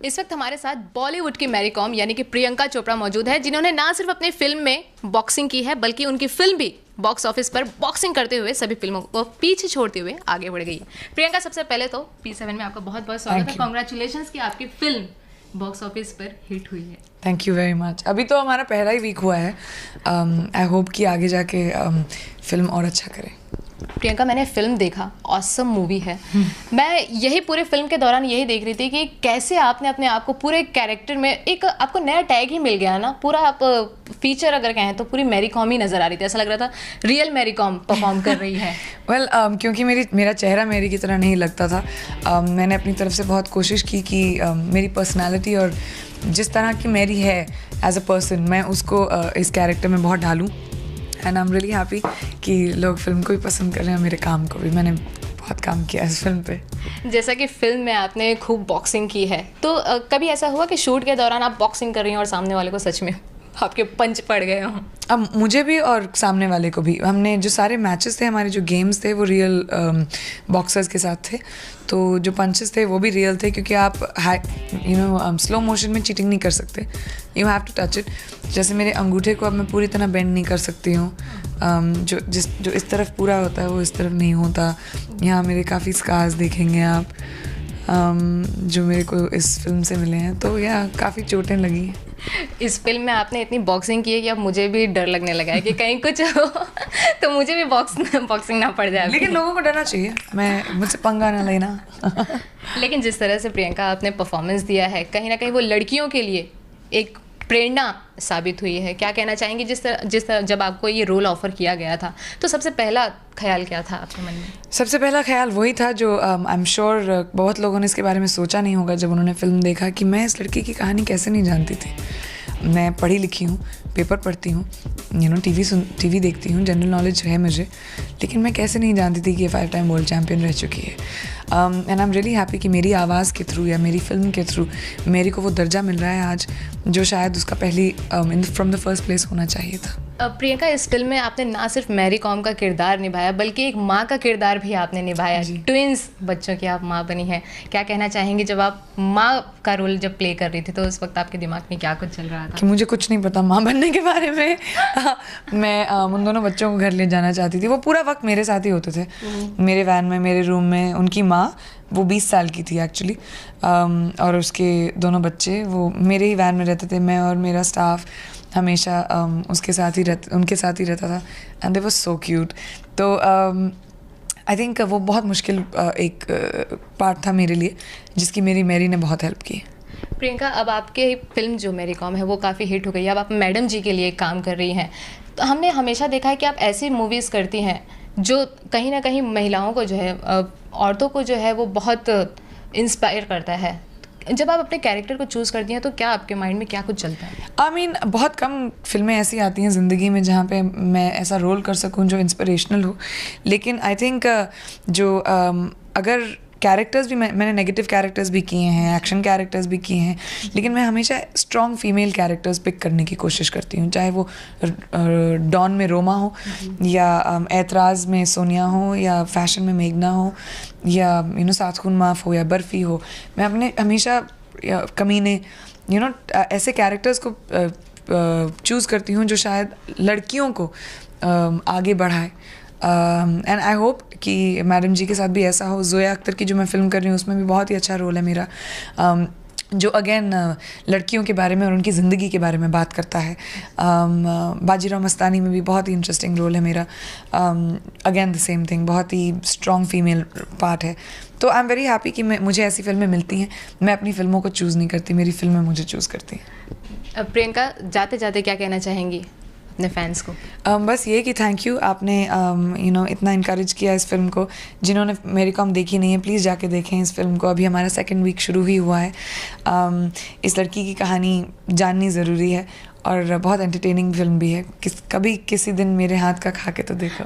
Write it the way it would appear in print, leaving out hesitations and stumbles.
इस वक्त हमारे साथ बॉलीवुड की मैरी कॉम यानी कि प्रियंका चोपड़ा मौजूद है, जिन्होंने ना सिर्फ अपनी फिल्म में बॉक्सिंग की है बल्कि उनकी फिल्म भी बॉक्स ऑफिस पर बॉक्सिंग करते हुए सभी फिल्मों को पीछे छोड़ते हुए आगे बढ़ गई है। प्रियंका, सबसे पहले तो P7 में आपका बहुत बहुत स्वागत है। कॉन्ग्रेचुलेशंस कि आपकी फिल्म बॉक्स ऑफिस पर हिट हुई है। Thank you very much. अभी तो हमारा पहला ही वीक हुआ है। आई होप कि आगे जाके फिल्म और अच्छा करे। प्रियंका, मैंने फिल्म देखा, ऑसम मूवी है। मैं यही पूरे फिल्म के दौरान यही देख रही थी कि कैसे आपने अपने आप को पूरे कैरेक्टर में एक आपको नया टैग ही मिल गया ना। पूरा आप फीचर अगर कहें तो पूरी मैरी कॉम ही नजर आ रही थी। ऐसा लग रहा था रियल मैरी कॉम परफॉर्म कर रही है। वेल क्योंकि मेरा चेहरा मेरी की तरह नहीं लगता था। मैंने अपनी तरफ से बहुत कोशिश की कि मेरी पर्सनैलिटी और जिस तरह की मेरी है एज अ पर्सन, मैं उसको इस कैरेक्टर में बहुत डालूँ। And I am really happy कि लोग फिल्म को भी पसंद कर रहे हैं, मेरे काम को भी। मैंने बहुत काम किया इस फिल्म पे। जैसा कि फिल्म में आपने खूब बॉक्सिंग की है, तो कभी ऐसा हुआ कि शूट के दौरान आप बॉक्सिंग कर रही हैं और सामने वाले को सच में आपके पंच पड़ गए हों? अब मुझे भी और सामने वाले को भी। हमने जो सारे मैचेस थे, हमारे जो गेम्स थे, वो रियल बॉक्सर्स के साथ थे। तो जो पंचेस थे वो भी रियल थे, क्योंकि आप स्लो मोशन में चीटिंग नहीं कर सकते। You have to touch it. जैसे मेरे अंगूठे को अब मैं पूरी तरह बेंड नहीं कर सकती हूँ। जो इस तरफ पूरा होता है वो इस तरफ नहीं होता। यहाँ मेरे काफ़ी स्कार्स देखेंगे आप, जो मेरे को इस फिल्म से मिले हैं। तो या काफ़ी चोटें लगी हैं। इस फिल्म में आपने इतनी बॉक्सिंग की है कि अब मुझे भी डर लगने लगा है कि कहीं कुछ हो तो मुझे भी बॉक्सिंग ना पड़ जाए। लेकिन लोगों को डरना चाहिए, मुझसे पंगा ना लेना। लेकिन जिस तरह से प्रियंका आपने परफॉर्मेंस दिया है, कहीं ना कहीं वो लड़कियों के लिए एक प्रेरणा साबित हुई है। क्या कहना चाहेंगे जिस तरह जब आपको ये रोल ऑफर किया गया था, तो सबसे पहला ख्याल क्या था आपके मन में? सबसे पहला ख्याल वही था जो आई एम श्योर बहुत लोगों ने इसके बारे में सोचा नहीं होगा जब उन्होंने फिल्म देखा, कि मैं इस लड़की की कहानी कैसे नहीं जानती थी। मैं पढ़ी लिखी हूँ, पेपर पढ़ती हूँ, टीवी देखती हूँ, जनरल नॉलेज है मुझे, लेकिन मैं कैसे नहीं जानती थी कि ये 5 टाइम वर्ल्ड चैम्पियन रह चुकी है। And I am really happy कि मेरी आवाज़ के थ्रू या मेरी फिल्म के थ्रू मेरे को वो दर्जा मिल रहा है आज, जो शायद उसका पहली फ्रॉम द फर्स्ट प्लेस होना चाहिए था। प्रियंका, इस फिल्म में आपने ना सिर्फ मैरी कॉम का किरदार निभाया बल्कि एक माँ का किरदार भी आपने निभाया। ट्विंस बच्चों की आप माँ बनी हैं। क्या कहना चाहेंगे, जब आप माँ का रोल जब प्ले कर रही थी तो उस वक्त आपके दिमाग में क्या कुछ चल रहा था? कि मुझे कुछ नहीं पता माँ बनने के बारे में। मैं उन दोनों बच्चों को घर ले जाना चाहती थी। वो पूरा वक्त मेरे साथ ही होते थे, मेरे वैन में, मेरे रूम में। उनकी माँ, वो 20 साल की थी एक्चुअली, और उसके दोनों बच्चे वो मेरे ही वैन में रहते थे। मैं और मेरा स्टाफ हमेशा उनके साथ ही रहता था। And they was so cute. तो आई थिंक वो बहुत मुश्किल एक पार्ट था मेरे लिए, जिसकी मेरी मैरी ने बहुत हेल्प की। प्रियंका, अब आपके फिल्म जो मैरी कॉम है वो काफ़ी हिट हो गई है। अब आप मैडम जी के लिए काम कर रही हैं। तो हमने हमेशा देखा है कि आप ऐसी मूवीज़ करती हैं जो कहीं ना कहीं महिलाओं को जो है, औरतों को जो है वो बहुत इंस्पायर करता है। जब आप अपने कैरेक्टर को चूज़ करती हैं तो क्या आपके माइंड में क्या कुछ चलता है? आई मीन बहुत कम फिल्में ऐसी आती हैं ज़िंदगी में जहाँ पे मैं ऐसा रोल कर सकूँ जो इंस्पिरेशनल हो। लेकिन आई थिंक अगर कैरेक्टर्स भी मैंने नेगेटिव कैरेक्टर्स भी किए हैं, एक्शन कैरेक्टर्स भी किए हैं, लेकिन मैं हमेशा स्ट्रॉन्ग फीमेल कैरेक्टर्स पिक करने की कोशिश करती हूँ। चाहे वो डॉन में रोमा हो, या ऐतराज़ में सोनिया हो, या फैशन में मेघना हो, या सात खून माफ़ हो, या बर्फ़ी हो। मैं अपने हमेशा कमीने ऐसे कैरेक्टर्स को चूज़ करती हूँ जो शायद लड़कियों को आगे बढ़ाए। एंड आई होप कि मैडम जी के साथ भी ऐसा हो। ज़ोया अख्तर की जो मैं फ़िल्म कर रही हूँ उसमें भी बहुत ही अच्छा रोल है मेरा, जो अगेन लड़कियों के बारे में और उनकी ज़िंदगी के बारे में बात करता है। बाजीराव मस्तानी में भी बहुत ही इंटरेस्टिंग रोल है मेरा। अगेन द सेम थिंग, बहुत ही स्ट्रॉन्ग फीमेल पार्ट है। तो आई एम वेरी हैप्पी कि मुझे ऐसी फिल्में मिलती हैं। मैं अपनी फ़िल्मों को चूज़ नहीं करती, मेरी फिल्में मुझे चूज़ करती हैं। प्रियंका, जाते जाते क्या कहना चाहेंगी अपने फैंस को? बस ये कि थैंक यू, आपने इतना इनकरेज किया इस फिल्म को। जिन्होंने मैरी कॉम देखी नहीं है, प्लीज़ जाके देखें इस फिल्म को। अभी हमारा 2nd वीक शुरू ही हुआ है। इस लड़की की कहानी जाननी ज़रूरी है, और बहुत एंटरटेनिंग फिल्म भी है। कभी किसी दिन मेरे हाथ का खा के तो देखो।